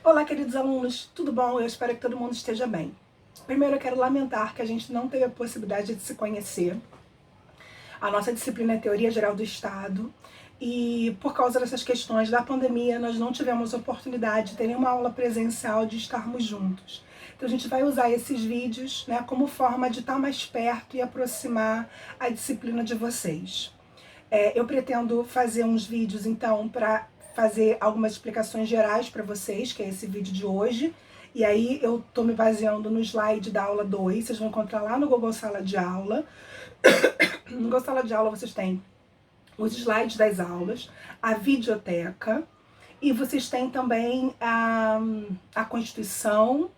Olá, queridos alunos, tudo bom? Eu espero que todo mundo esteja bem. Primeiro, eu quero lamentar que a gente não teve a possibilidade de se conhecer. A nossa disciplina é Teoria Geral do Estado e, por causa dessas questões da pandemia, nós não tivemos oportunidade de ter nenhuma aula presencial, de estarmos juntos. Então, a gente vai usar esses vídeos, como forma de estar mais perto e aproximar a disciplina de vocês. Eu pretendo fazer uns vídeos, então, para fazer algumas explicações gerais para vocês, que é esse vídeo de hoje. E aí eu estou me baseando no slide da aula 2, vocês vão encontrar lá no Google Sala de Aula. No Google Sala de Aula vocês têm os slides das aulas, a videoteca, e vocês têm também a Constituição,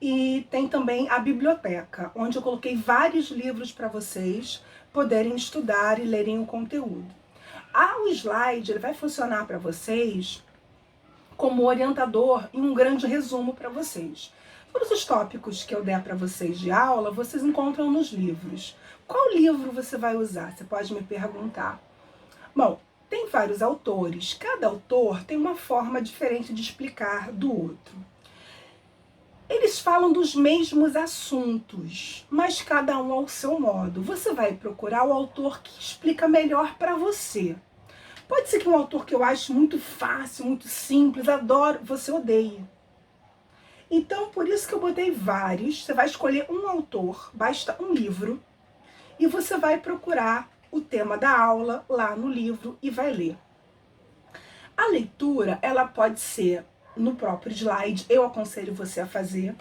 e tem também a biblioteca, onde eu coloquei vários livros para vocês poderem estudar e lerem o conteúdo. O slide ele vai funcionar para vocês como orientador e um grande resumo para vocês. Todos os tópicos que eu der para vocês de aula, vocês encontram nos livros. Qual livro você vai usar? Você pode me perguntar. Bom, tem vários autores. Cada autor tem uma forma diferente de explicar do outro. Eles falam dos mesmos assuntos, mas cada um ao seu modo. Você vai procurar o autor que explica melhor para você. Pode ser que um autor que eu acho muito fácil, muito simples, adoro, você odeie. Então, por isso que eu botei vários. Você vai escolher um autor, basta um livro, e você vai procurar o tema da aula lá no livro e vai ler. A leitura, ela pode ser no próprio slide, eu aconselho você a fazer.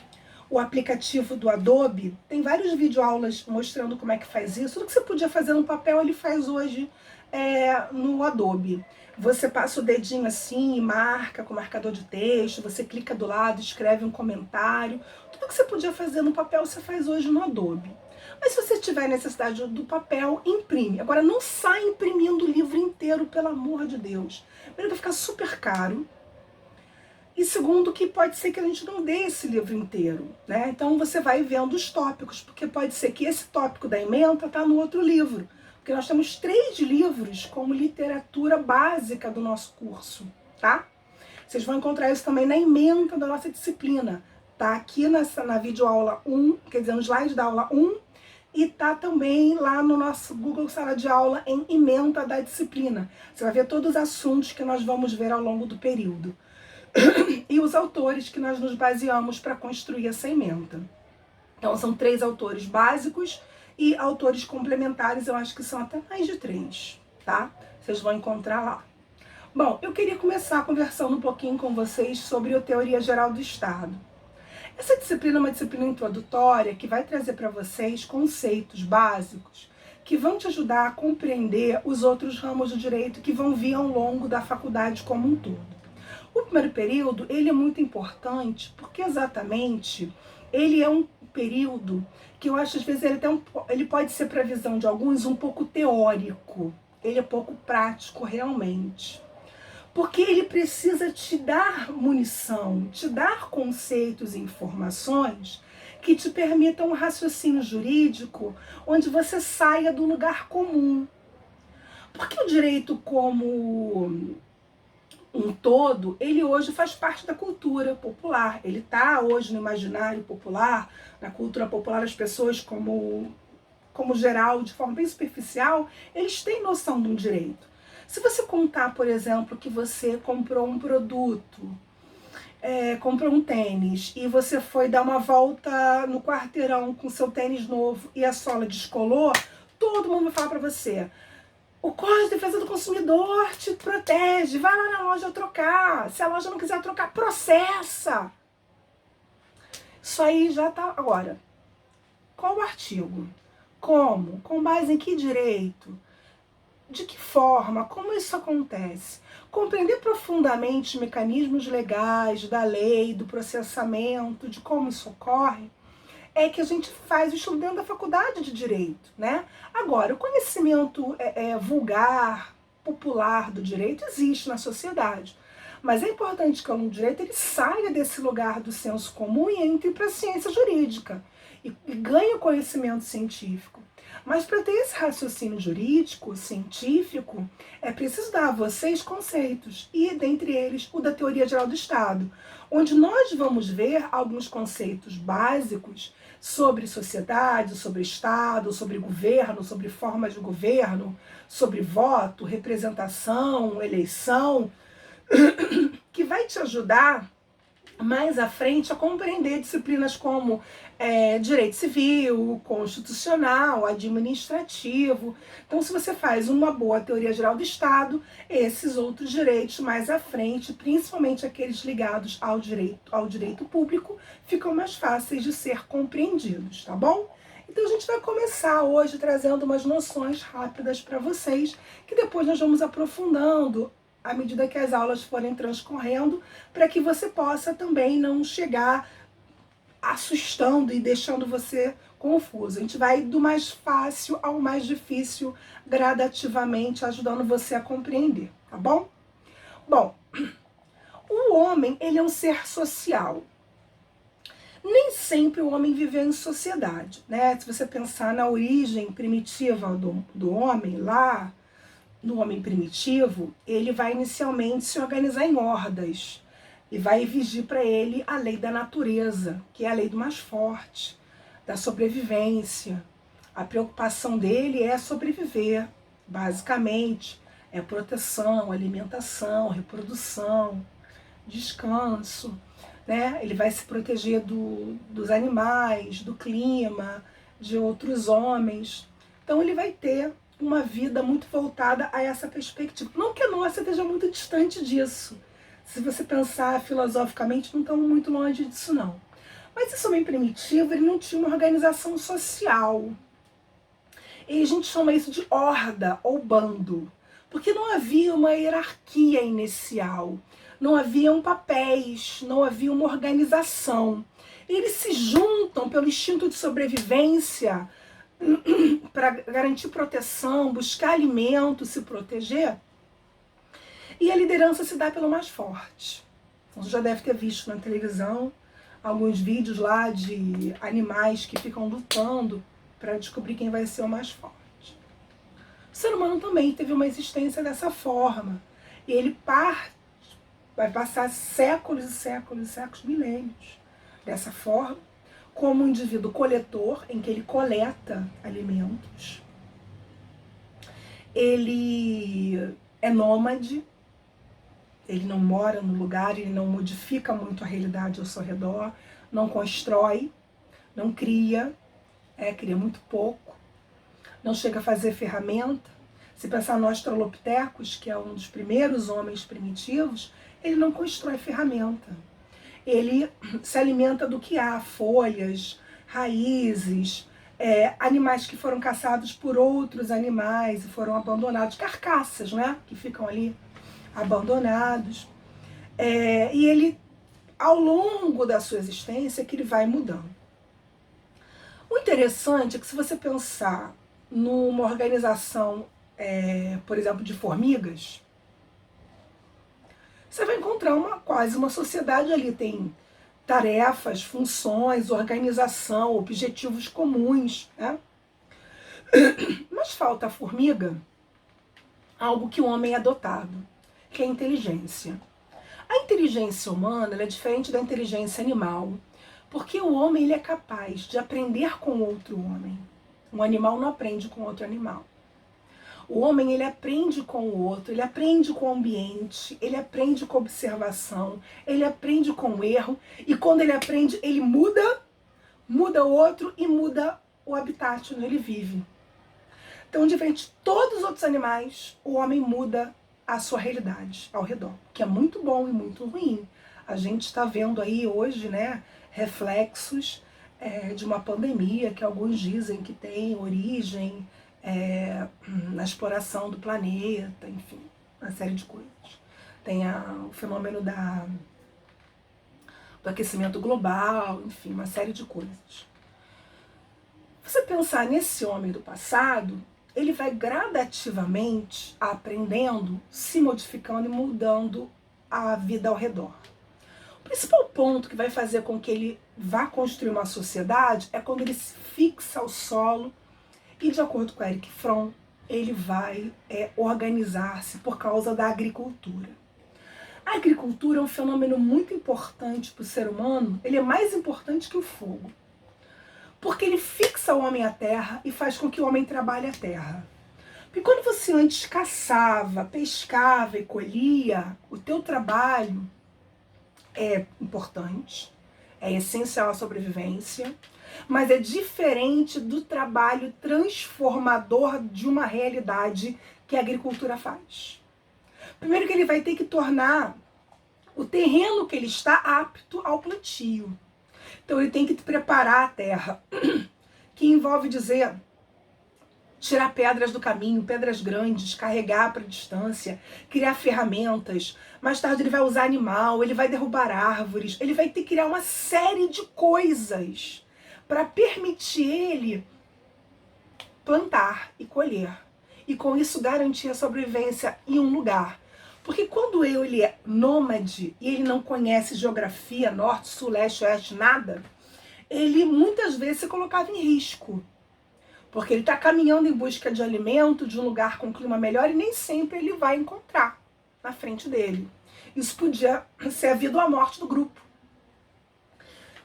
O aplicativo do Adobe tem vários videoaulas mostrando como é que faz isso. Tudo que você podia fazer no papel, ele faz hoje no Adobe. Você passa o dedinho assim e marca com marcador de texto, você clica do lado, escreve um comentário. Tudo que você podia fazer no papel, você faz hoje no Adobe. Mas se você tiver necessidade do papel, imprime. Agora, não sai imprimindo o livro inteiro, pelo amor de Deus. Primeiro, vai ficar super caro. E segundo, que pode ser que a gente não dê esse livro inteiro, né? Então você vai vendo os tópicos, porque pode ser que esse tópico da ementa está no outro livro. Porque nós temos 3 livros como literatura básica do nosso curso, tá? Vocês vão encontrar isso também na ementa da nossa disciplina. Tá aqui na videoaula 1, quer dizer, no slide da aula 1, e tá também lá no nosso Google Sala de Aula em ementa da disciplina. Você vai ver todos os assuntos que nós vamos ver ao longo do período. E os autores que nós nos baseamos para construir essa ementa. Então, são 3 autores básicos e autores complementares, eu acho que são até mais de 3, tá? Vocês vão encontrar lá. Bom, eu queria começar conversando um pouquinho com vocês sobre a Teoria Geral do Estado. Essa disciplina é uma disciplina introdutória que vai trazer para vocês conceitos básicos que vão te ajudar a compreender os outros ramos do direito que vão vir ao longo da faculdade como um todo. O primeiro período, ele é muito importante porque exatamente ele é um período que eu acho, às vezes, ele pode ser, para a visão de alguns, um pouco teórico. Ele é pouco prático, realmente. Porque ele precisa te dar munição, te dar conceitos e informações que te permitam um raciocínio jurídico onde você saia do lugar comum. Porque o direito como um todo, ele hoje faz parte da cultura popular. Ele está hoje no imaginário popular, na cultura popular, as pessoas como geral, de forma bem superficial, eles têm noção de um direito. Se você contar, por exemplo, que você comprou um produto, comprou um tênis, e você foi dar uma volta no quarteirão com seu tênis novo e a sola descolou, todo mundo vai falar para você: o Código de Defesa do Consumidor te protege, vai lá na loja trocar. Se a loja não quiser trocar, processa. Isso aí já tá. Agora, qual o artigo? Como? Com base em que direito? De que forma? Como isso acontece? Compreender profundamente os mecanismos legais da lei, do processamento, de como isso ocorre, é que a gente faz o estudo dentro da faculdade de Direito, né? Agora, o conhecimento vulgar, popular do direito existe na sociedade, mas é importante que o aluno de direito ele saia desse lugar do senso comum e entre para a ciência jurídica e ganhe o conhecimento científico. Mas para ter esse raciocínio jurídico, científico, é preciso dar a vocês conceitos, e dentre eles o da teoria geral do Estado, onde nós vamos ver alguns conceitos básicos sobre sociedade, sobre Estado, sobre governo, sobre formas de governo, sobre voto, representação, eleição, que vai te ajudar mais à frente a compreender disciplinas como direito civil, constitucional, administrativo. Então, se você faz uma boa teoria geral do Estado, esses outros direitos mais à frente, principalmente aqueles ligados ao direito público, ficam mais fáceis de ser compreendidos, tá bom? Então a gente vai começar hoje trazendo umas noções rápidas para vocês, que depois nós vamos aprofundando à medida que as aulas forem transcorrendo, para que você possa também não chegar assustando e deixando você confuso. A gente vai do mais fácil ao mais difícil, gradativamente, ajudando você a compreender, tá bom? Bom, o homem, ele é um ser social. Nem sempre o homem viveu em sociedade, né? Se você pensar na origem primitiva do homem, lá no homem primitivo, ele vai inicialmente se organizar em hordas e vai exigir para ele a lei da natureza, que é a lei do mais forte, da sobrevivência. A preocupação dele é sobreviver, basicamente, é proteção, alimentação, reprodução, descanso, né? Ele vai se proteger dos animais, do clima, de outros homens. Então ele vai ter uma vida muito voltada a essa perspectiva. Não que a nossa esteja muito distante disso. Se você pensar filosoficamente, não estamos muito longe disso, não. Mas esse homem primitivo, ele não tinha uma organização social. E a gente chama isso de horda ou bando. Porque não havia uma hierarquia inicial. Não haviam papéis, não havia uma organização. Eles se juntam pelo instinto de sobrevivência, para garantir proteção, buscar alimento, se proteger. E a liderança se dá pelo mais forte. Você já deve ter visto na televisão alguns vídeos lá de animais que ficam lutando para descobrir quem vai ser o mais forte. O ser humano também teve uma existência dessa forma. E ele vai passar séculos e séculos e séculos, milênios, dessa forma, como um indivíduo coletor, em que ele coleta alimentos. Ele é nômade, ele não mora no lugar, ele não modifica muito a realidade ao seu redor, não constrói, não cria, cria muito pouco, não chega a fazer ferramenta. Se pensar no Australopithecus, que é um dos primeiros homens primitivos, ele não constrói ferramenta. Ele se alimenta do que há, folhas, raízes, animais que foram caçados por outros animais e foram abandonados, carcaças, né, que ficam ali abandonados. E ele, ao longo da sua existência, que ele vai mudando. O interessante é que se você pensar numa organização, por exemplo, de formigas, você vai encontrar quase uma sociedade ali. Tem tarefas, funções, organização, objetivos comuns, né? Mas falta à formiga algo que o homem é dotado, que é a inteligência. A inteligência humana ela é diferente da inteligência animal, porque o homem ele é capaz de aprender com outro homem. Um animal não aprende com outro animal. O homem, ele aprende com o outro, ele aprende com o ambiente, ele aprende com a observação, ele aprende com o erro, e quando ele aprende, ele muda o outro e muda o habitat onde ele vive. Então, diferente de todos os outros animais, o homem muda a sua realidade ao redor, que é muito bom e muito ruim. A gente está vendo aí hoje, né, reflexos de uma pandemia que alguns dizem que tem origem na exploração do planeta, enfim, uma série de coisas. Tem o fenômeno do aquecimento global, enfim, uma série de coisas. Você pensar nesse homem do passado, ele vai gradativamente aprendendo, se modificando e mudando a vida ao redor. O principal ponto que vai fazer com que ele vá construir uma sociedade é quando ele se fixa ao solo E de acordo com Erich Fromm, ele vai organizar-se por causa da agricultura. A agricultura é um fenômeno muito importante para o ser humano, ele é mais importante que o fogo. Porque ele fixa o homem à terra e faz com que o homem trabalhe a terra. Porque quando você antes caçava, pescava e colhia, o teu trabalho é importante, é essencial à sobrevivência, mas é diferente do trabalho transformador de uma realidade que a agricultura faz. Primeiro que ele vai ter que tornar o terreno que ele está apto ao plantio. Então ele tem que preparar a terra, que envolve dizer, tirar pedras do caminho, pedras grandes, carregar para distância, criar ferramentas. Mais tarde ele vai usar animal, ele vai derrubar árvores, ele vai ter que criar uma série de coisas para permitir ele plantar e colher. E com isso garantir a sobrevivência em um lugar. Porque quando ele é nômade e ele não conhece geografia, norte, sul, leste, oeste, nada, ele muitas vezes se colocava em risco. Porque ele está caminhando em busca de alimento, de um lugar com clima melhor, e nem sempre ele vai encontrar na frente dele. Isso podia ser a vida ou a morte do grupo.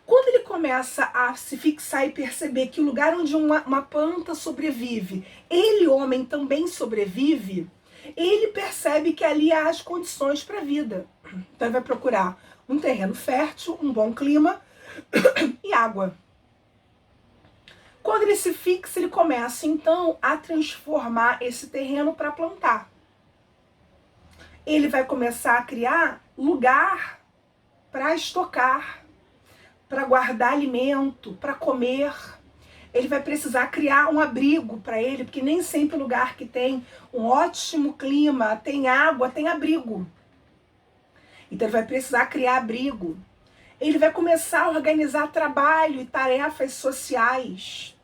Quando ele começa a se fixar e perceber que o lugar onde uma planta sobrevive, ele, homem, também sobrevive, ele percebe que ali há as condições para a vida. Então ele vai procurar um terreno fértil, um bom clima e água. Quando ele se fixa, ele começa então a transformar esse terreno para plantar. Ele vai começar a criar lugar para estocar, para guardar alimento, para comer. Ele vai precisar criar um abrigo para ele, porque nem sempre lugar que tem um ótimo clima, tem água, tem abrigo. Então ele vai precisar criar abrigo. Ele vai começar a organizar trabalho e tarefas sociais.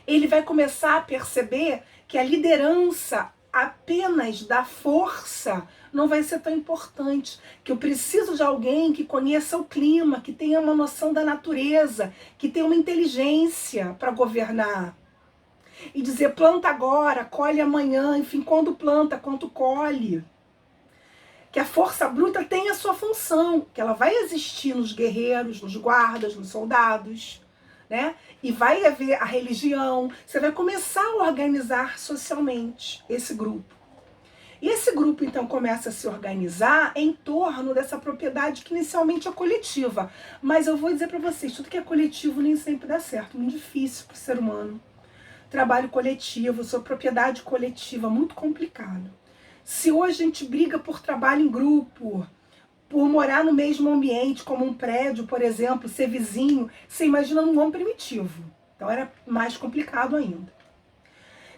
Ele vai começar a perceber que a liderança apenas da força não vai ser tão importante, que eu preciso de alguém que conheça o clima, que tenha uma noção da natureza, que tenha uma inteligência para governar. E dizer, planta agora, colhe amanhã, enfim, quando planta, quando colhe. Que a força bruta tenha a sua função, que ela vai existir nos guerreiros, nos guardas, nos soldados, né? E vai haver a religião, você vai começar a organizar socialmente esse grupo. E esse grupo, então, começa a se organizar em torno dessa propriedade que inicialmente é coletiva. Mas eu vou dizer para vocês, tudo que é coletivo nem sempre dá certo, muito difícil para o ser humano. Trabalho coletivo, sua propriedade coletiva, muito complicado. Se hoje a gente briga por trabalho em grupo, por morar no mesmo ambiente, como um prédio, por exemplo, ser vizinho, você imagina num homem primitivo. Então era mais complicado ainda.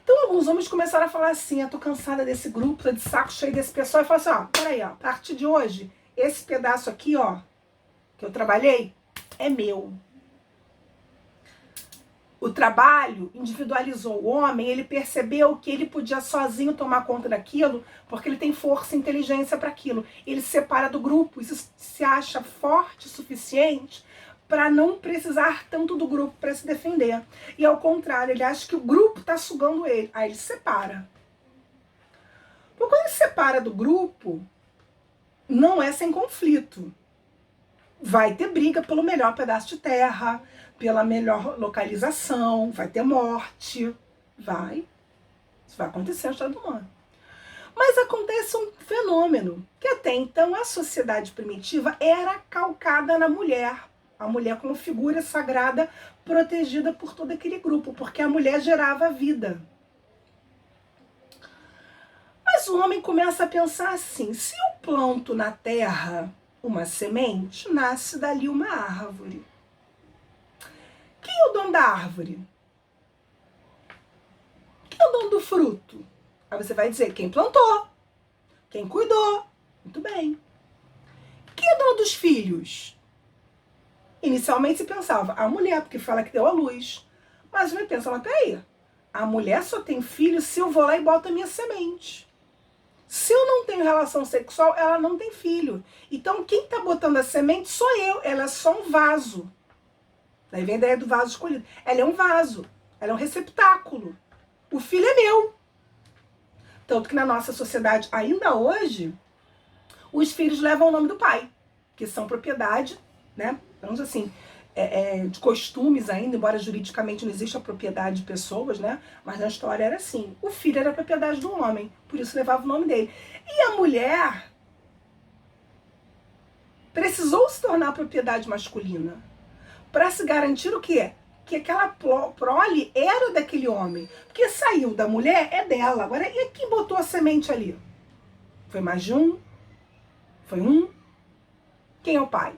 Então alguns homens começaram a falar assim, eu tô cansada desse grupo, tô de saco cheio desse pessoal, e falaram assim, ó, peraí, ó, a partir de hoje, esse pedaço aqui, ó, que eu trabalhei, é meu. O trabalho individualizou o homem, ele percebeu que ele podia sozinho tomar conta daquilo, porque ele tem força e inteligência para aquilo. Ele se separa do grupo, isso se acha forte o suficiente para não precisar tanto do grupo para se defender. E ao contrário, ele acha que o grupo está sugando ele. Aí ele se separa. Porque quando ele se separa do grupo, não é sem conflito. Vai ter briga pelo melhor pedaço de terra, pela melhor localização, vai ter morte, vai. Isso vai acontecer na história do humano. Mas acontece um fenômeno, que até então a sociedade primitiva era calcada na mulher. A mulher como figura sagrada protegida por todo aquele grupo, porque a mulher gerava a vida. Mas o homem começa a pensar assim, se eu planto na terra uma semente, nasce dali uma árvore. Quem é o dono da árvore? Quem é o dono do fruto? Aí você vai dizer, quem plantou, quem cuidou. Muito bem. Quem é o dono dos filhos? Inicialmente se pensava, a mulher, porque fala que deu a luz. Mas vai pensar, mas peraí, a mulher só tem filho se eu vou lá e boto a minha semente. Se eu não tenho relação sexual, ela não tem filho. Então quem está botando a semente sou eu, ela é só um vaso. Daí vem a ideia do vaso escolhido. Ela é um vaso. Ela é um receptáculo. O filho é meu. Tanto que na nossa sociedade, ainda hoje, os filhos levam o nome do pai, que são propriedade, né? Vamos assim, de costumes ainda, embora juridicamente não exista a propriedade de pessoas, né? Mas na história era assim. O filho era a propriedade do homem, por isso levava o nome dele. E a mulher precisou se tornar propriedade masculina para se garantir o quê? Que aquela prole era daquele homem. Porque saiu da mulher, é dela. Agora, e quem botou a semente ali? Foi mais de um? Foi um? Quem é o pai?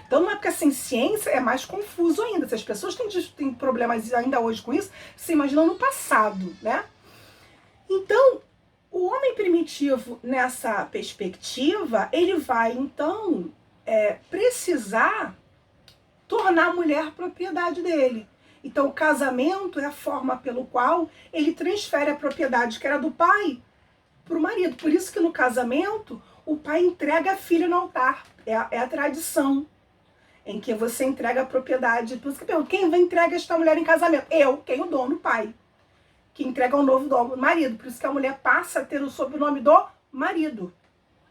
Então, numa época sem ciência, é mais confuso ainda. Se as pessoas têm problemas ainda hoje com isso, se imaginam no passado, né? Então, o homem primitivo, nessa perspectiva, ele vai, então, precisar tornar a mulher propriedade dele. Então, o casamento é a forma pelo qual ele transfere a propriedade que era do pai para o marido. Por isso que no casamento, o pai entrega a filha no altar. É a tradição em que você entrega a propriedade. Por isso que pergunta, quem vai entregar esta mulher em casamento? Eu, quem o dono, o pai. Que entrega ao novo dono, o marido. Por isso que a mulher passa a ter o sobrenome do marido.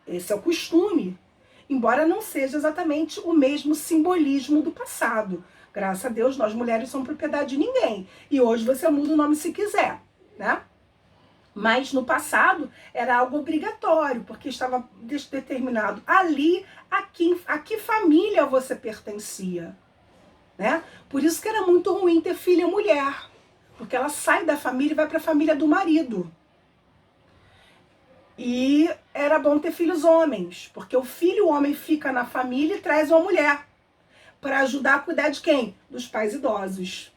Esse é o costume. Embora não seja exatamente o mesmo simbolismo do passado. Graças a Deus, nós mulheres somos propriedade de ninguém. E hoje você muda o nome se quiser, né? Mas no passado era algo obrigatório, porque estava determinado ali a que família você pertencia, né? Por isso que era muito ruim ter filha mulher, porque ela sai da família e vai para a família do marido. E era bom ter filhos homens, porque o filho homem fica na família e traz uma mulher para ajudar a cuidar de quem? Dos pais idosos.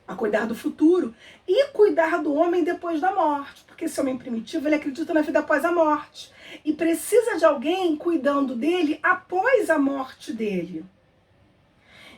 A cuidar do futuro e cuidar do homem depois da morte. Porque esse homem primitivo, ele acredita na vida após a morte. E precisa de alguém cuidando dele após a morte dele.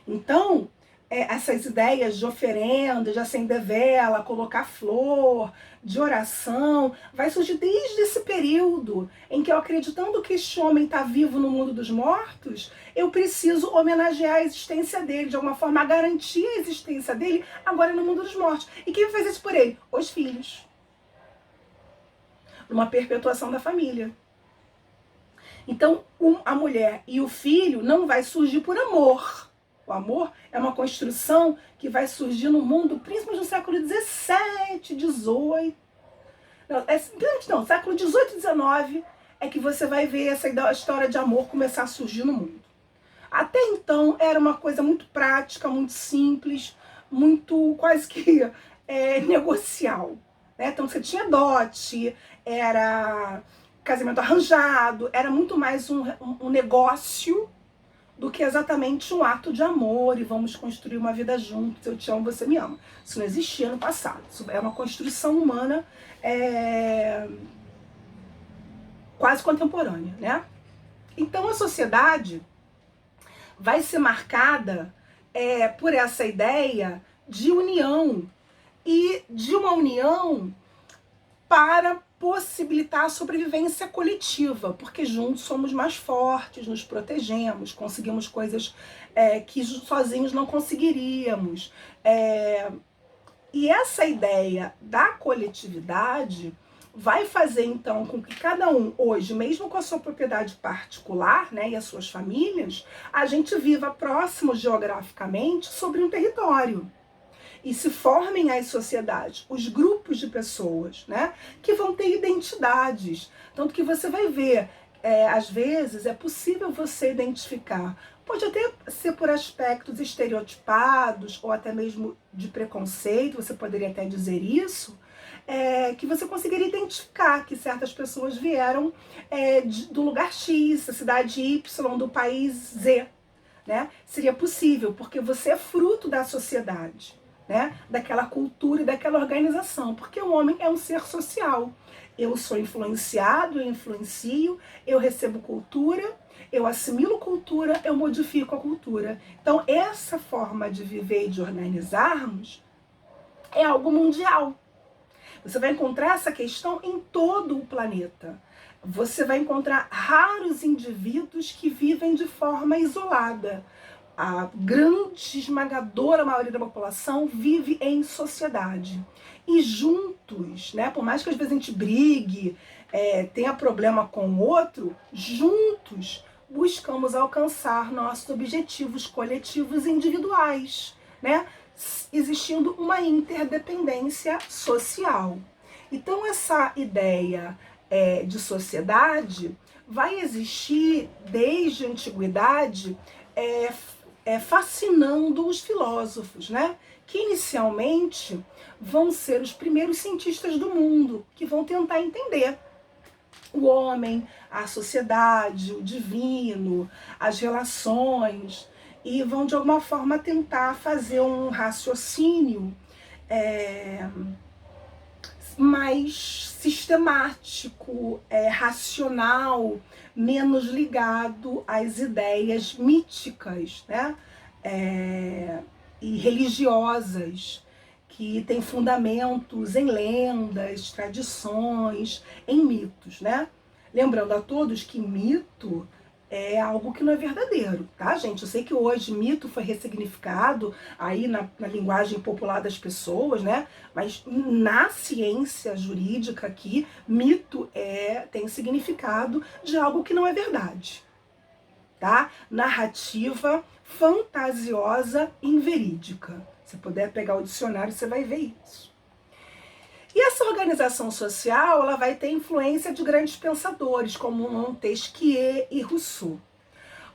Então, essas ideias de oferenda, de acender vela, colocar flor, de oração, vai surgir desde esse período em que eu, acreditando que este homem está vivo no mundo dos mortos, eu preciso homenagear a existência dele, de alguma forma garantir a existência dele agora no mundo dos mortos. E quem vai fazer isso por ele? Os filhos. Uma perpetuação da família. Então, a mulher e o filho não vai surgir por amor. O amor é uma construção que vai surgir no mundo, principalmente no século XVII, XVIII. Não, século XVIII e XIX é que você vai ver essa história de amor começar a surgir no mundo. Até então era uma coisa muito prática, muito simples, muito quase que negocial. Né? Então você tinha dote, era casamento arranjado, era muito mais um negócio do que exatamente um ato de amor e vamos construir uma vida juntos, eu te amo, você me ama. Isso não existia no passado, isso é uma construção humana quase contemporânea, né? Então a sociedade vai ser marcada por essa ideia de união e de uma união para possibilitar a sobrevivência coletiva, porque juntos somos mais fortes, nos protegemos, conseguimos coisas que sozinhos não conseguiríamos. E essa ideia da coletividade vai fazer, então, com que cada um, hoje, mesmo com a sua propriedade particular, né, e as suas famílias, a gente viva próximo geograficamente sobre um território. E se formem as sociedades, os grupos de pessoas, né, que vão ter identidades. Tanto que você vai ver, às vezes, é possível você identificar, pode até ser por aspectos estereotipados, ou até mesmo de preconceito, você poderia até dizer isso, que você conseguiria identificar que certas pessoas vieram do lugar X, da cidade Y, do país Z. Né? Seria possível, porque você é fruto da sociedade. Né, daquela cultura e daquela organização, porque o homem é um ser social. Eu sou influenciado, eu influencio, eu recebo cultura, eu assimilo cultura, eu modifico a cultura. Então, essa forma de viver e de organizarmos é algo mundial. Você vai encontrar essa questão em todo o planeta. Você vai encontrar raros indivíduos que vivem de forma isolada. a grande esmagadora maioria da população vive em sociedade. E juntos, né, por mais que às vezes a gente brigue, tenha problema com o outro, juntos buscamos alcançar nossos objetivos coletivos e individuais, né, existindo uma interdependência social. Então essa ideia de sociedade vai existir desde a antiguidade, fascinando os filósofos, né? Que inicialmente vão ser os primeiros cientistas do mundo, que vão tentar entender o homem, a sociedade, o divino, as relações, e vão de alguma forma tentar fazer um raciocínio mais sistemático, racional, menos ligado às ideias míticas, né? E religiosas, que têm fundamentos em lendas, tradições, em mitos, né? Lembrando a todos que mito é algo que não é verdadeiro, tá, gente? Eu sei que hoje mito foi ressignificado aí na linguagem popular das pessoas, né? Mas na ciência jurídica aqui, mito tem significado de algo que não é verdade, tá? Narrativa fantasiosa inverídica. Se puder pegar o dicionário, você vai ver isso. E essa organização social, ela vai ter influência de grandes pensadores, como Montesquieu e Rousseau.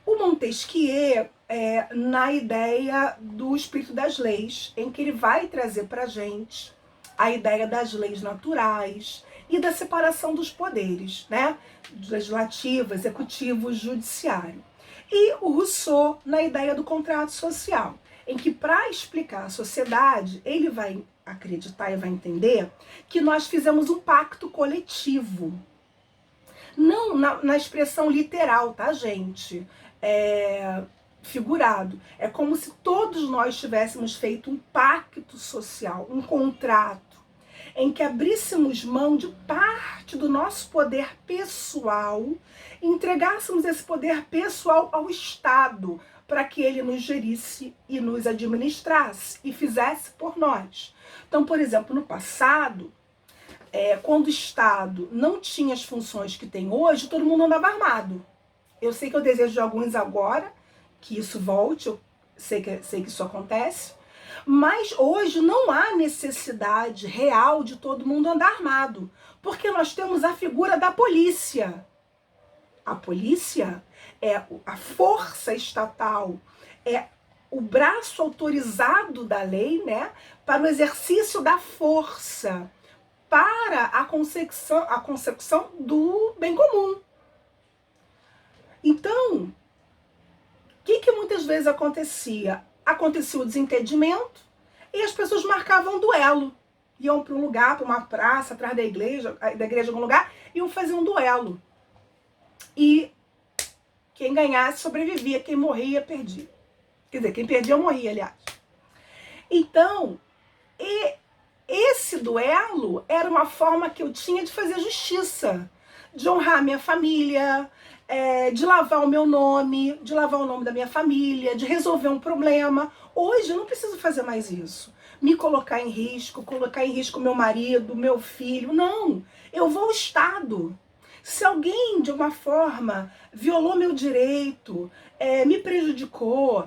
O Montesquieu na ideia do espírito das leis, em que ele vai trazer para a gente a ideia das leis naturais e da separação dos poderes, né? Legislativo, executivo, judiciário. E o Rousseau na ideia do contrato social, em que para explicar a sociedade, ele vai acreditar e vai entender que nós fizemos um pacto coletivo. Não na expressão literal, tá, gente? Figurado. É como se todos nós tivéssemos feito um pacto social, um contrato, em que abríssemos mão de parte do nosso poder pessoal, entregássemos esse poder pessoal ao Estado, para que ele nos gerisse e nos administrasse e fizesse por nós. Então, por exemplo, no passado, quando o Estado não tinha as funções que tem hoje, todo mundo andava armado. Eu sei que eu desejo de alguns agora que isso volte, eu sei que isso acontece, mas hoje não há necessidade real de todo mundo andar armado, porque nós temos a figura da polícia. A polícia é a força estatal, é o braço autorizado da lei, né, para o exercício da força, para a consecução do bem comum. Então, o que muitas vezes acontecia? Acontecia o desentendimento e as pessoas marcavam duelo. Iam para um lugar, para uma praça, atrás da igreja em algum lugar, iam fazer um duelo. E quem ganhasse sobrevivia, quem morria perdia. Quer dizer, quem perdia morria, aliás. Então, esse duelo era uma forma que eu tinha de fazer justiça, de honrar minha família, de lavar o meu nome, de lavar o nome da minha família, de resolver um problema. Hoje eu não preciso fazer mais isso. Me colocar em risco meu marido, meu filho. Não, eu vou ao Estado. Se alguém, de uma forma, violou meu direito, me prejudicou,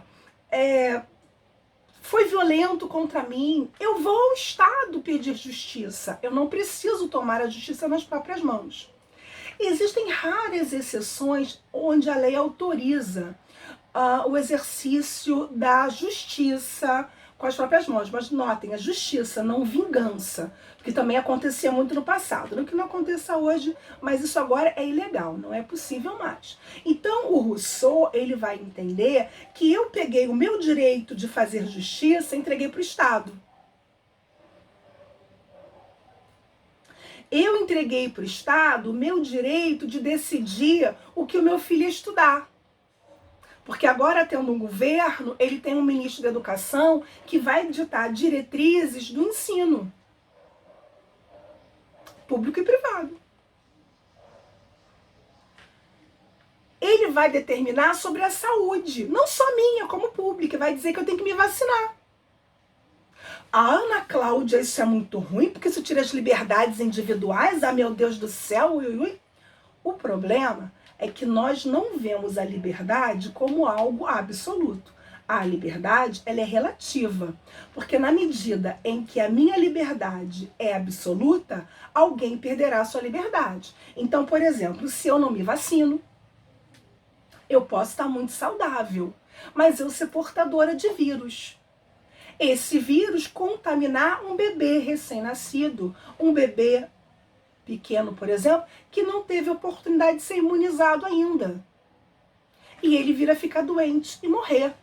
foi violento contra mim, eu vou ao Estado pedir justiça. Eu não preciso tomar a justiça nas próprias mãos. Existem raras exceções onde a lei autoriza o exercício da justiça com as próprias mãos. Mas notem, a justiça, não vingança, porque também acontecia muito no passado. Não que não aconteça hoje, mas isso agora é ilegal, não é possível mais. Então o Rousseau, ele vai entender que eu peguei o meu direito de fazer justiça e entreguei para o Estado. Eu entreguei para o Estado o meu direito de decidir o que o meu filho ia estudar. Porque agora, tendo um governo, ele tem um ministro da Educação que vai ditar diretrizes do ensino, público e privado. Ele vai determinar sobre a saúde, não só minha, como pública, vai dizer que eu tenho que me vacinar. A Ana Cláudia, isso é muito ruim, porque isso tira as liberdades individuais. Ah, meu Deus do céu, ui, ui. O problema é que nós não vemos a liberdade como algo absoluto. A liberdade, ela é relativa, porque na medida em que a minha liberdade é absoluta, alguém perderá a sua liberdade. Então, por exemplo, se eu não me vacino, eu posso estar muito saudável, mas eu ser portadora de vírus. Esse vírus contaminar um bebê recém-nascido, um bebê pequeno, por exemplo, que não teve oportunidade de ser imunizado ainda. E ele vir a ficar doente e morrer,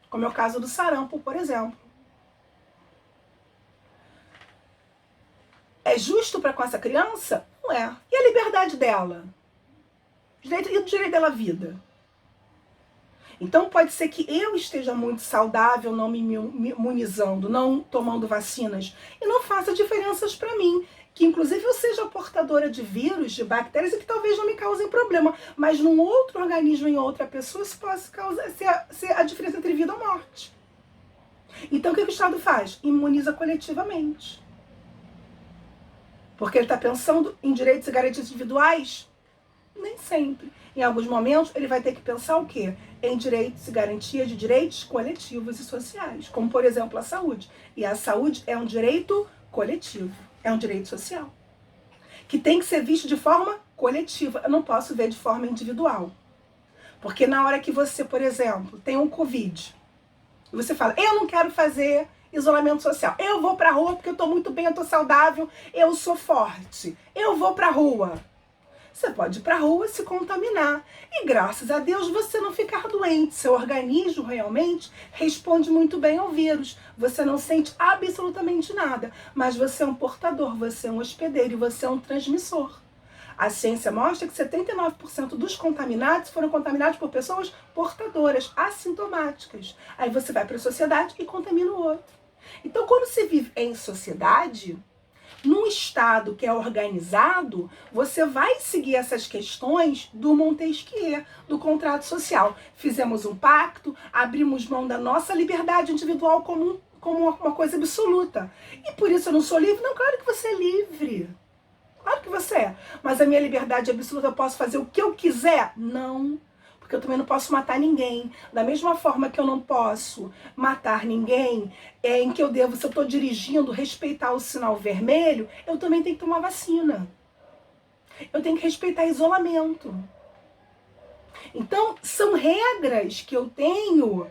como é o caso do sarampo, por exemplo. É justo para com essa criança? Não é. E a liberdade dela? E o direito dela à vida? Então pode ser que eu esteja muito saudável, não me imunizando, não tomando vacinas, e não faça diferenças para mim. Que inclusive eu seja portadora de vírus, de bactérias, e que talvez não me causem problema, mas num outro organismo, em outra pessoa, isso possa causar, ser a diferença entre vida ou morte. Então o que o Estado faz? Imuniza coletivamente. Porque ele está pensando em direitos e garantias individuais? Nem sempre. Em alguns momentos, ele vai ter que pensar o quê? Em direitos e garantia de direitos coletivos e sociais, como, por exemplo, a saúde. E a saúde é um direito coletivo, é um direito social, que tem que ser visto de forma coletiva. Eu não posso ver de forma individual. Porque na hora que você, por exemplo, tem um Covid, e você fala, eu não quero fazer isolamento social, eu vou pra rua porque eu tô muito bem, eu tô saudável, eu sou forte, eu vou pra rua. Você pode ir para a rua se contaminar. E graças a Deus você não ficar doente. Seu organismo realmente responde muito bem ao vírus. Você não sente absolutamente nada. Mas você é um portador, você é um hospedeiro e você é um transmissor. A ciência mostra que 79% dos contaminados foram contaminados por pessoas portadoras, assintomáticas. Aí você vai para a sociedade e contamina o outro. Então, quando se vive em sociedade, num Estado que é organizado, você vai seguir essas questões do Montesquieu, do contrato social. Fizemos um pacto, abrimos mão da nossa liberdade individual como uma coisa absoluta. E por isso eu não sou livre? Não, claro que você é livre. Claro que você é. Mas a minha liberdade absoluta, eu posso fazer o que eu quiser? Não. Porque eu também não posso matar ninguém. Da mesma forma que eu não posso matar ninguém, em que eu devo, se eu estou dirigindo, respeitar o sinal vermelho, eu também tenho que tomar vacina. Eu tenho que respeitar isolamento. Então, são regras que eu tenho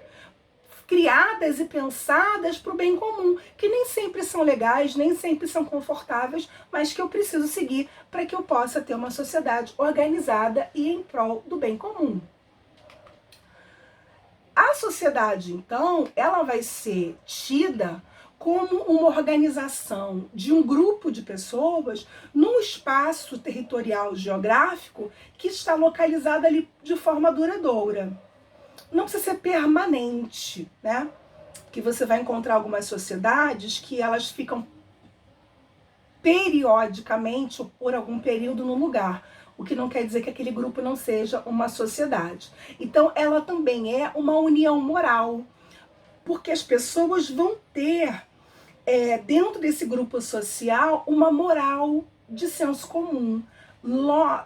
criadas e pensadas para o bem comum, que nem sempre são legais, nem sempre são confortáveis, mas que eu preciso seguir para que eu possa ter uma sociedade organizada e em prol do bem comum. A sociedade, então, ela vai ser tida como uma organização de um grupo de pessoas num espaço territorial geográfico que está localizado ali de forma duradoura. Não precisa ser permanente, né? Que você vai encontrar algumas sociedades que elas ficam periodicamente ou por algum período no lugar. O que não quer dizer que aquele grupo não seja uma sociedade. Então, ela também é uma união moral, porque as pessoas vão ter, dentro desse grupo social, uma moral de senso comum.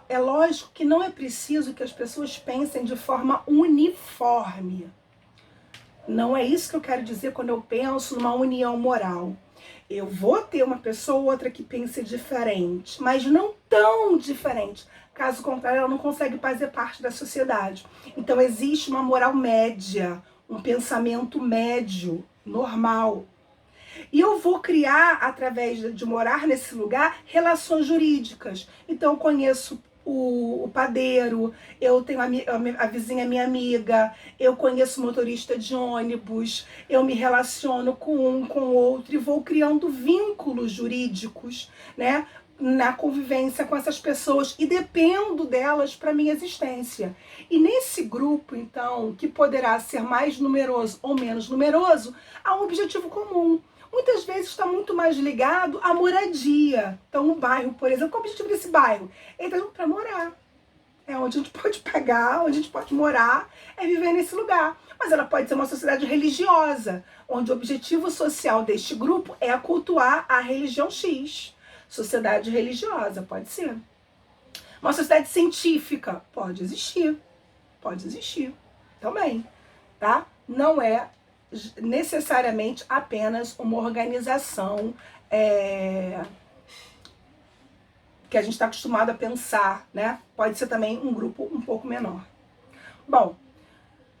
É lógico que não é preciso que as pessoas pensem de forma uniforme. Não é isso que eu quero dizer quando eu penso numa união moral. Eu vou ter uma pessoa ou outra que pense diferente, mas não tão diferente. Caso contrário, ela não consegue fazer parte da sociedade. Então existe uma moral média, um pensamento médio, normal. E eu vou criar, através de morar nesse lugar, relações jurídicas. Então eu conheço o padeiro, eu tenho a vizinha minha amiga, eu conheço o motorista de ônibus, eu me relaciono com um, com o outro e vou criando vínculos jurídicos, né, na convivência com essas pessoas e dependo delas para minha existência. E nesse grupo, então, que poderá ser mais numeroso ou menos numeroso, há um objetivo comum. Muitas vezes está muito mais ligado à moradia. Então, o bairro, por exemplo, qual é o objetivo desse bairro? Ele está para morar. é onde a gente pode pagar, onde a gente pode morar, é viver nesse lugar. Mas ela pode ser uma sociedade religiosa, onde o objetivo social deste grupo é cultuar a religião X. Sociedade religiosa, pode ser. Uma sociedade científica, pode existir também, tá? Não é necessariamente apenas uma organização que a gente está acostumado a pensar, né? Pode ser também um grupo um pouco menor. Bom,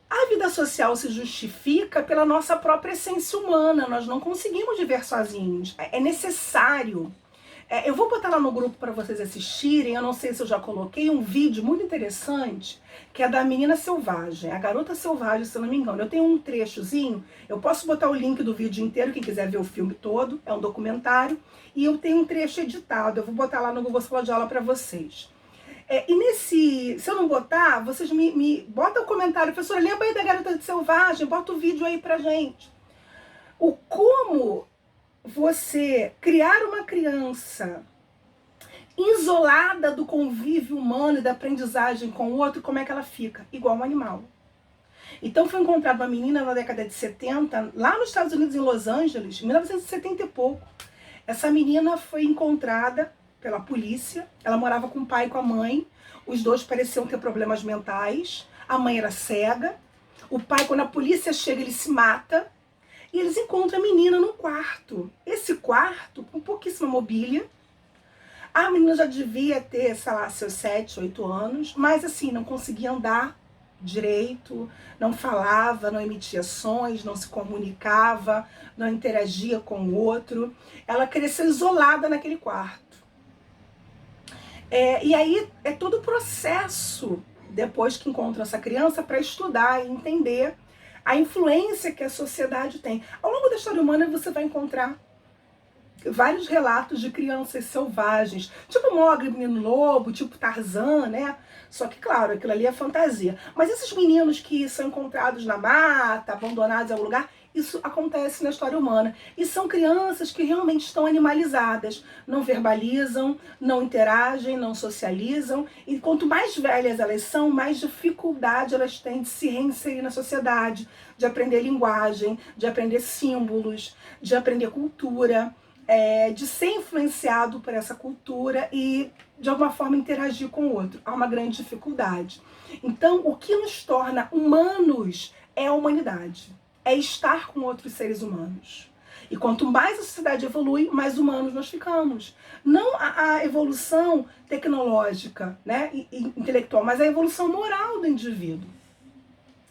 a vida social se justifica pela nossa própria essência humana. Nós não conseguimos viver sozinhos. É necessário. Eu vou botar lá no grupo para vocês assistirem. Eu não sei se eu já coloquei um vídeo muito interessante, que é da menina selvagem, a garota selvagem, se eu não me engano. Eu tenho um trechozinho. Eu posso botar o link do vídeo inteiro, quem quiser ver o filme todo. É um documentário. E eu tenho um trecho editado. Eu vou botar lá no Google Sala de Aula para vocês. E nesse, se eu não botar, vocês me botam o comentário, professora, lembra aí da garota selvagem, bota o vídeo aí pra gente. O como você criar uma criança isolada do convívio humano e da aprendizagem com o outro, como é que ela fica? Igual um animal. Então foi encontrada uma menina na década de 70, lá nos Estados Unidos, em Los Angeles, em 1970 e pouco. Essa menina foi encontrada pela polícia, ela morava com o pai e com a mãe, os dois pareciam ter problemas mentais, a mãe era cega, o pai, quando a polícia chega, ele se mata, e eles encontram a menina num quarto. Esse quarto, com pouquíssima mobília, a menina já devia ter, sei lá, seus 7, 8 anos, mas assim, não conseguia andar direito, não falava, não emitia sons, não se comunicava, não interagia com o outro. Ela cresceu isolada naquele quarto. E aí é todo o processo, depois que encontram essa criança, para estudar e entender a influência que a sociedade tem. Ao longo da história humana você vai encontrar vários relatos de crianças selvagens, tipo Mowgli, Menino Lobo, tipo Tarzan, né? Só que, claro, aquilo ali é fantasia. Mas esses meninos que são encontrados na mata, abandonados em algum lugar, isso acontece na história humana. E são crianças que realmente estão animalizadas, não verbalizam, não interagem, não socializam. E quanto mais velhas elas são, mais dificuldade elas têm de se reinserir na sociedade, de aprender linguagem, de aprender símbolos, de aprender cultura, de ser influenciado por essa cultura e, de alguma forma, interagir com o outro. Há uma grande dificuldade. Então, o que nos torna humanos é a humanidade. É estar com outros seres humanos. E quanto mais a sociedade evolui, mais humanos nós ficamos. Não a evolução tecnológica, né, e intelectual, mas a evolução moral do indivíduo,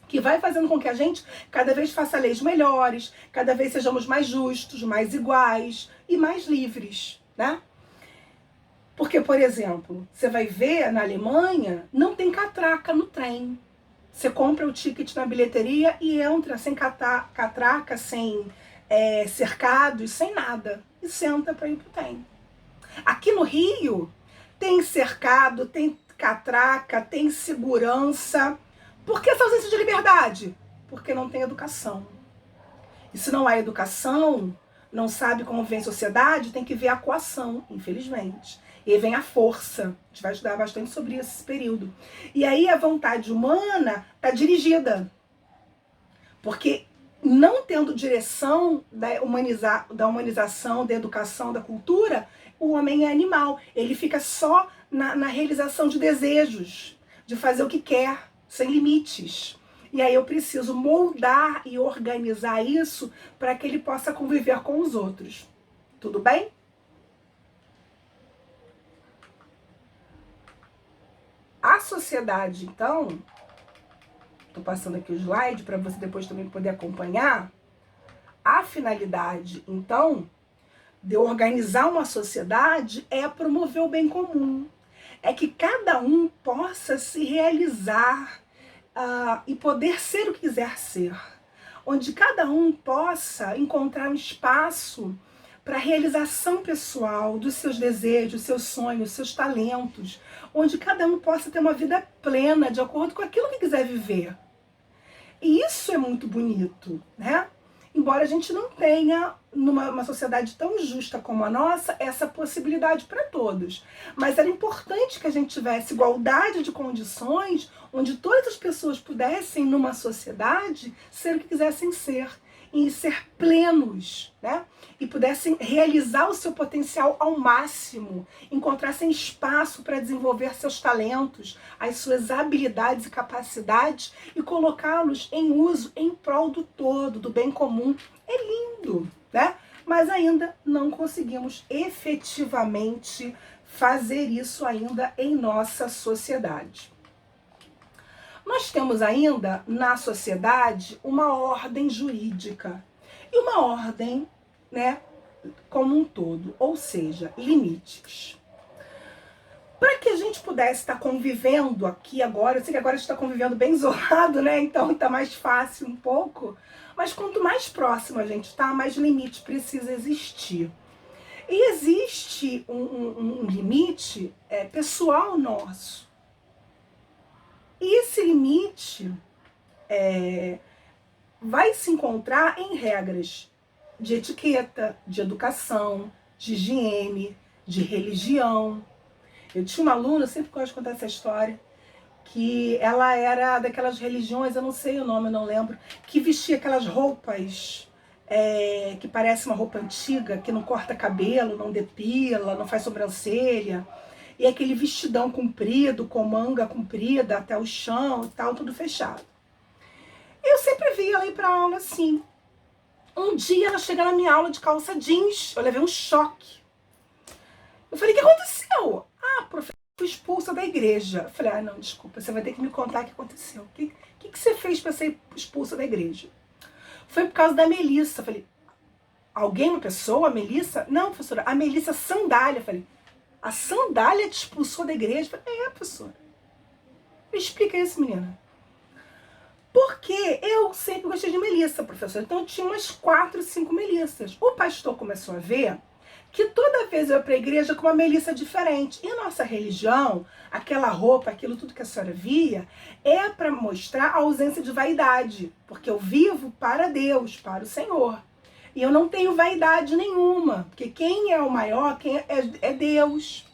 que vai fazendo com que a gente cada vez faça leis melhores, cada vez sejamos mais justos, mais iguais e mais livres, né? Porque, por exemplo, você vai ver na Alemanha, não tem catraca no trem. Você compra o ticket na bilheteria e entra sem catraca, sem cercados, sem nada. E senta para ir pro trem. Aqui no Rio, tem cercado, tem catraca, tem segurança. Por que essa ausência de liberdade? Porque não tem educação. E se não há educação, não sabe como vem a sociedade, tem que ver a coação, infelizmente. E aí vem a força. A gente vai estudar bastante sobre esse período. E aí a vontade humana está dirigida. Porque não tendo direção da humanização, da educação, da cultura, o homem é animal. Ele fica só na realização de desejos, de fazer o que quer, sem limites. E aí eu preciso moldar e organizar isso para que ele possa conviver com os outros. Tudo bem? A sociedade, então, estou passando aqui o slide para você depois também poder acompanhar. A finalidade, então, de organizar uma sociedade é promover o bem comum. É que cada um possa se realizar e poder ser o que quiser ser. Onde cada um possa encontrar um espaço para a realização pessoal dos seus desejos, seus sonhos, seus talentos. Onde cada um possa ter uma vida plena, de acordo com aquilo que quiser viver. E isso é muito bonito, né? embora a gente não tenha, numa sociedade tão justa como a nossa, essa possibilidade para todos. Mas era importante que a gente tivesse igualdade de condições, onde todas as pessoas pudessem, numa sociedade, ser o que quisessem ser, e ser plenos, né? E pudessem realizar o seu potencial ao máximo, encontrassem espaço para desenvolver seus talentos, as suas habilidades e capacidades e colocá-los em uso em prol do todo, do bem comum. É lindo, né? Mas ainda não conseguimos efetivamente fazer isso ainda em nossa sociedade. Nós temos ainda na sociedade uma ordem jurídica e uma ordem, né, como um todo, ou seja, limites. Para que a gente pudesse estar convivendo aqui agora, eu sei que agora a gente está convivendo bem isolado, né? Então está mais fácil um pouco, mas quanto mais próximo a gente está, mais limite precisa existir. E existe um limite pessoal nosso. E esse limite vai se encontrar em regras de etiqueta, de educação, de higiene, de religião. Eu tinha uma aluna, eu sempre gosto de contar essa história, que ela era daquelas religiões, eu não sei o nome, eu não lembro, que vestia aquelas roupas que parece uma roupa antiga, que não corta cabelo, não depila, não faz sobrancelha. E aquele vestidão comprido, com manga comprida até o chão e tal, tudo fechado. Eu sempre vi ela ir pra aula assim. Um dia ela chega na minha aula de calça jeans, eu levei um choque. Eu falei, o que aconteceu? Ah, professora, eu fui expulsa da igreja. Eu falei, não, desculpa, você vai ter que me contar o que aconteceu. O que você fez para ser expulsa da igreja? Foi por causa da Melissa. Eu falei, alguém, uma pessoa, a Melissa? Não, professora, a Melissa Sandália. Eu falei, a Sandália te expulsou da igreja? Eu falei, professora. Me explica isso, menina. Porque eu sempre gostei de Melissa, professora. Então eu tinha umas 4, 5 Melissas. O pastor começou a ver que toda vez eu ia para a igreja com uma Melissa diferente. E a nossa religião, aquela roupa, aquilo tudo que a senhora via, é para mostrar a ausência de vaidade. Porque eu vivo para Deus, para o Senhor. E eu não tenho vaidade nenhuma, porque quem é o maior é Deus.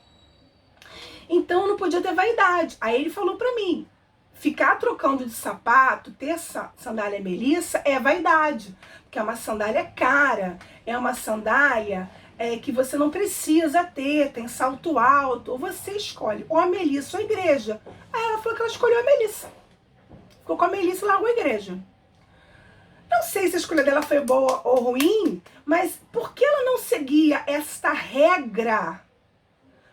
Então eu não podia ter vaidade. Aí ele falou pra mim, ficar trocando de sapato, ter essa sandália Melissa é vaidade, porque é uma sandália cara, é uma sandália que você não precisa ter, tem salto alto, ou você escolhe ou a Melissa ou a igreja. Aí ela falou que ela escolheu a Melissa. Ficou com a Melissa e largou a igreja. Não sei se a escolha dela foi boa ou ruim, mas por que ela não seguia esta regra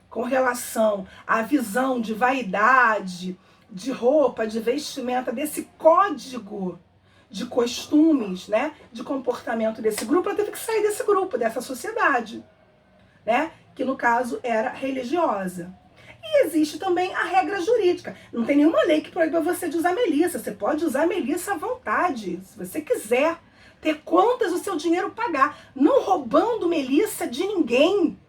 com relação à visão de vaidade, de roupa, de vestimenta, desse código de costumes, né, de comportamento desse grupo? Ela teve que sair desse grupo, dessa sociedade, né, que no caso era religiosa. E existe também a regra jurídica. Não tem nenhuma lei que proíba você de usar Melissa. Você pode usar Melissa à vontade, se você quiser. Ter quantas o seu dinheiro pagar. Não roubando Melissa de ninguém.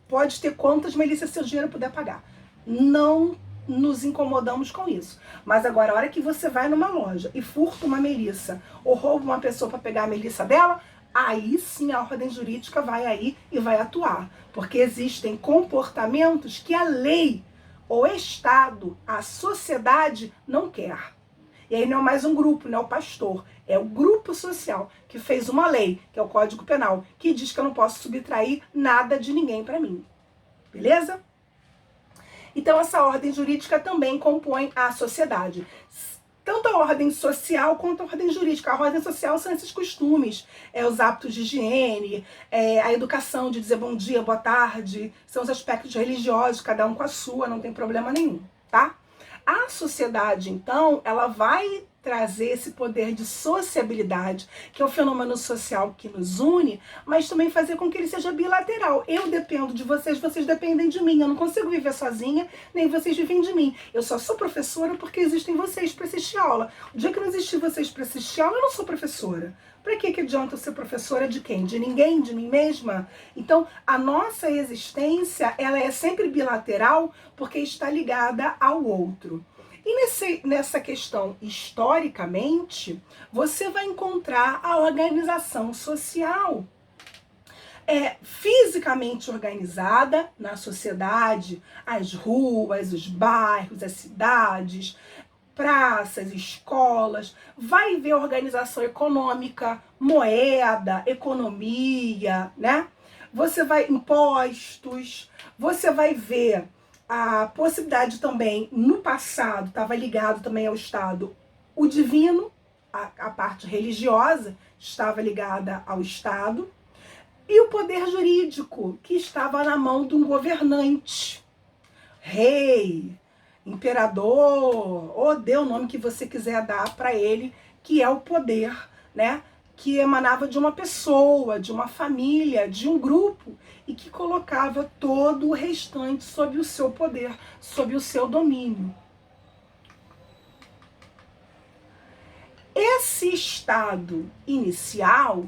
Pode ter quantas Melissa seu dinheiro puder pagar. Não nos incomodamos com isso. Mas agora, a hora que você vai numa loja e furta uma Melissa ou rouba uma pessoa para pegar a Melissa dela, aí sim a ordem jurídica vai aí e vai atuar. Porque existem comportamentos que a lei, o Estado, a sociedade não quer. E aí não é mais um grupo, não é o pastor, é o grupo social que fez uma lei, que é o Código Penal, que diz que eu não posso subtrair nada de ninguém para mim. Beleza? Então essa ordem jurídica também compõe a sociedade. Tanto a ordem social quanto a ordem jurídica. A ordem social são esses costumes, os hábitos de higiene, a educação de dizer bom dia, boa tarde, são os aspectos religiosos, cada um com a sua, não tem problema nenhum, tá? A sociedade, então, ela vai trazer esse poder de sociabilidade, que é o fenômeno social que nos une, mas também fazer com que ele seja bilateral. Eu dependo de vocês, vocês dependem de mim. Eu não consigo viver sozinha, nem vocês vivem de mim. Eu só sou professora porque existem vocês para assistir aula. O dia que não existir vocês para assistir aula, eu não sou professora. Para que adianta eu ser professora de quem? De ninguém? De mim mesma? Então, a nossa existência, ela é sempre bilateral porque está ligada ao outro. E nessa questão, historicamente, você vai encontrar a organização social fisicamente organizada na sociedade, as ruas, os bairros, as cidades, praças, escolas, vai ver organização econômica, moeda, economia, né? Você vai impostos, você vai ver a possibilidade também, no passado, estava ligado também ao Estado, o divino, a parte religiosa estava ligada ao Estado, e o poder jurídico, que estava na mão de um governante, rei, imperador, ou dê o nome que você quiser dar para ele, que é o poder, né? Que emanava de uma pessoa, de uma família, de um grupo, e que colocava todo o restante sob o seu poder, sob o seu domínio. Esse estado inicial,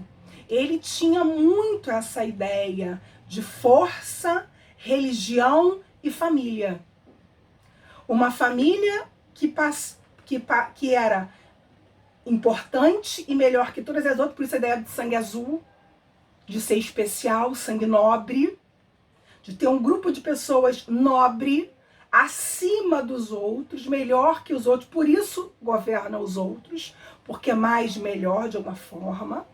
ele tinha muito essa ideia de força, religião e família. Uma família que era importante e melhor que todas as outras, por isso a ideia de sangue azul, de ser especial, sangue nobre, de ter um grupo de pessoas nobre, acima dos outros, melhor que os outros, por isso governa os outros, porque é mais melhor de alguma forma.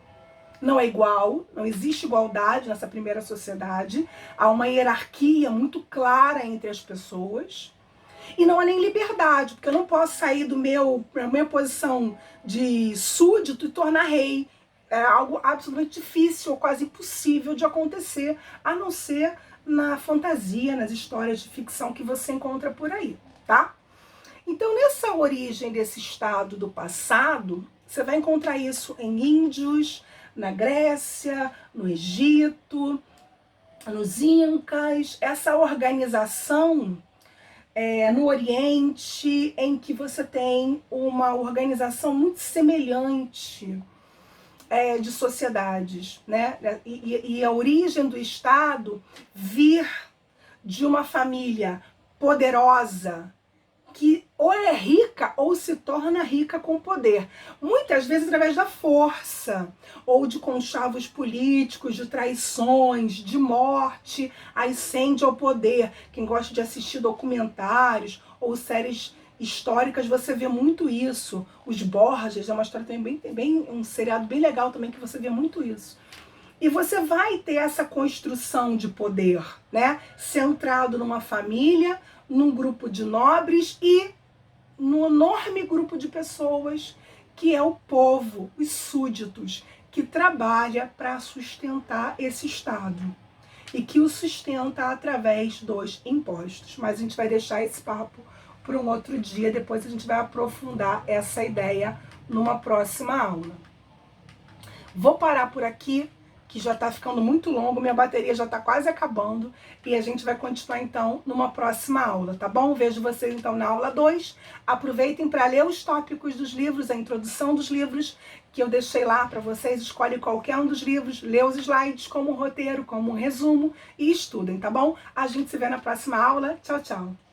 Não é igual, não existe igualdade nessa primeira sociedade, há uma hierarquia muito clara entre as pessoas. E não há nem liberdade, porque eu não posso sair da minha posição de súdito e tornar rei. É algo absolutamente difícil, ou quase impossível de acontecer, a não ser na fantasia, nas histórias de ficção que você encontra por aí, tá? Então, nessa origem desse estado do passado, você vai encontrar isso em índios, na Grécia, no Egito, nos Incas, essa organização no Oriente, em que você tem uma organização muito semelhante de sociedades, né? E a origem do Estado vir de uma família poderosa, que ou é rica ou se torna rica com poder. Muitas vezes através da força, ou de conchavos políticos, de traições, de morte, ascende ao poder. Quem gosta de assistir documentários ou séries históricas, você vê muito isso. Os Borgias é uma história também um seriado bem legal também, que você vê muito isso. E você vai ter essa construção de poder, né? Centrado numa família, num grupo de nobres e num enorme grupo de pessoas que é o povo, os súditos, que trabalha para sustentar esse Estado e que o sustenta através dos impostos. Mas a gente vai deixar esse papo para um outro dia, depois a gente vai aprofundar essa ideia numa próxima aula. Vou parar por aqui, que já está ficando muito longo, minha bateria já está quase acabando, e a gente vai continuar então numa próxima aula, tá bom? Vejo vocês então na aula 2. Aproveitem para ler os tópicos dos livros, a introdução dos livros, que eu deixei lá para vocês. Escolhe qualquer um dos livros, lê os slides como um roteiro, como um resumo, e estudem, tá bom? A gente se vê na próxima aula. Tchau, tchau!